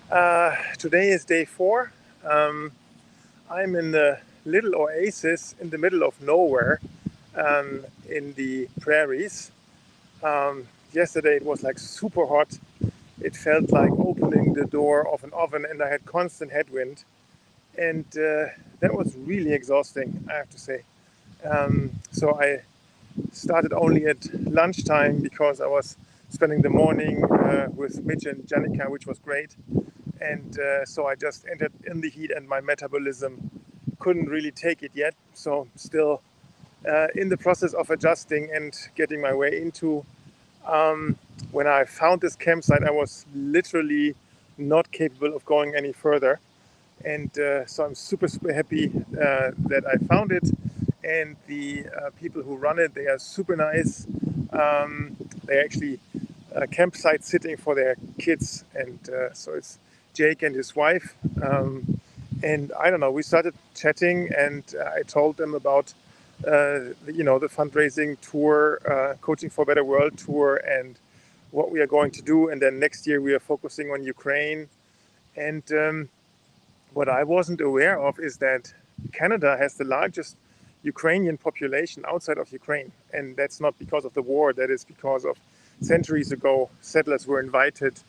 Today is day 4. I'm in the little oasis in the middle of nowhere in the prairies. Yesterday it was like super hot. It felt like opening the door of an oven, and I had constant headwind. And that was really exhausting, I have to say. So I started only at lunchtime because I was spending the morning with Mitch and Janika, which was great. And so I just entered in the heat, and my metabolism couldn't really take it yet. So still in the process of adjusting and getting my way into. When I found this campsite, I was literally not capable of going any further. And so I'm super happy that I found it. And the people who run it, they are super nice. They're actually campsite sitting for their kids. And so it's Jake and his wife. And I don't know, we started chatting, and I told them about the fundraising tour, Coaching for a Better World tour, and what we are going to do. And then next year we are focusing on Ukraine. And what I wasn't aware of is that Canada has the largest Ukrainian population outside of Ukraine. And that's not because of the war, that is because of centuries ago, settlers were invited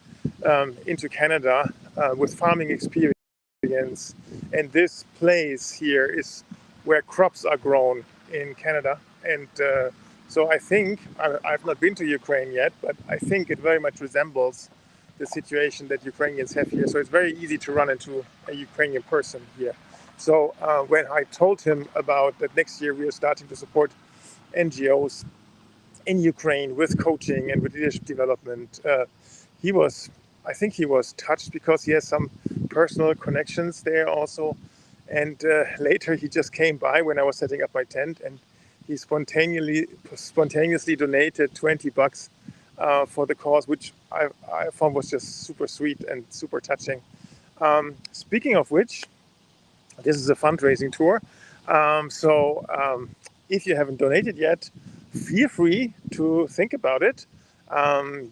into Canada with farming experience. And this place here is where crops are grown in Canada. And so I think, I've not been to Ukraine yet, but I think it very much resembles the situation that Ukrainians have here. So it's very easy to run into a Ukrainian person here. So when I told him about that next year we are starting to support NGOs in Ukraine with coaching and with leadership development, I think he was touched because he has some personal connections there also. And later he just came by when I was setting up my tent, and he spontaneously donated $20 for the cause, which I found was just super sweet and super touching. Speaking of which, this is a fundraising tour. If you haven't donated yet, feel free to think about it.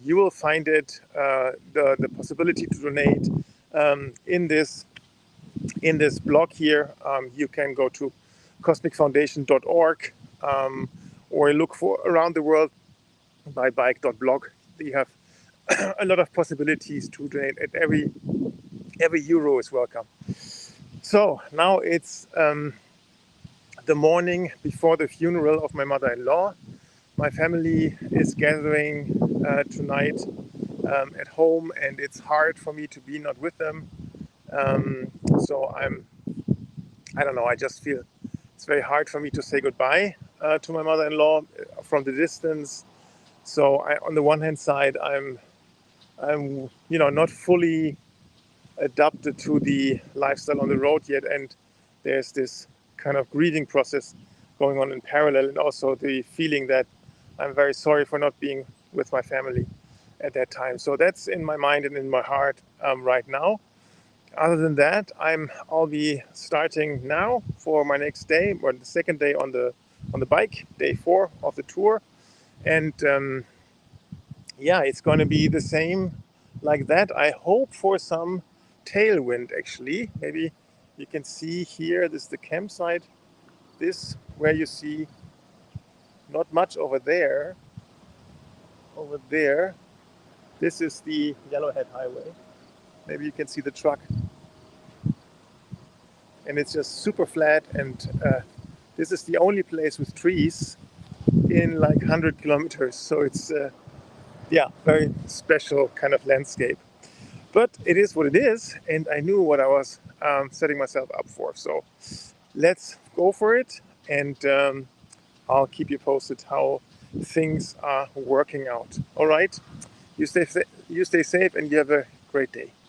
You will find it, the possibility to donate in this blog here. You can go to cosmicfoundation.org or look for Around the World by Bike.blog. You have a lot of possibilities to donate, and every euro is welcome. So now it's the morning before the funeral of my mother-in-law. My family is gathering tonight at home, and it's hard for me to be not with them. So I don't know, I just feel it's very hard for me to say goodbye to my mother-in-law from the distance. So on the one hand side, I'm not fully adapted to the lifestyle on the road yet, and there's this kind of grieving process going on in parallel, and also the feeling that I'm very sorry for not being with my family at that time. So that's in my mind and in my heart right now. Other than that, I'll be starting now for my next day, or the second day on the bike, day 4 of the tour. And it's going to be the same like that. I hope for some tailwind, actually. Maybe you can see here, this is the campsite. This, where you see not much over there. Over there, this is the Yellowhead Highway. Maybe you can see the truck. And it's just super flat, and this is the only place with trees in like 100 kilometers. So it's very special kind of landscape. But it is what it is, and I knew what I was setting myself up for. So let's go for it, and I'll keep you posted how things are working out. All right, you stay safe, and you have a great day.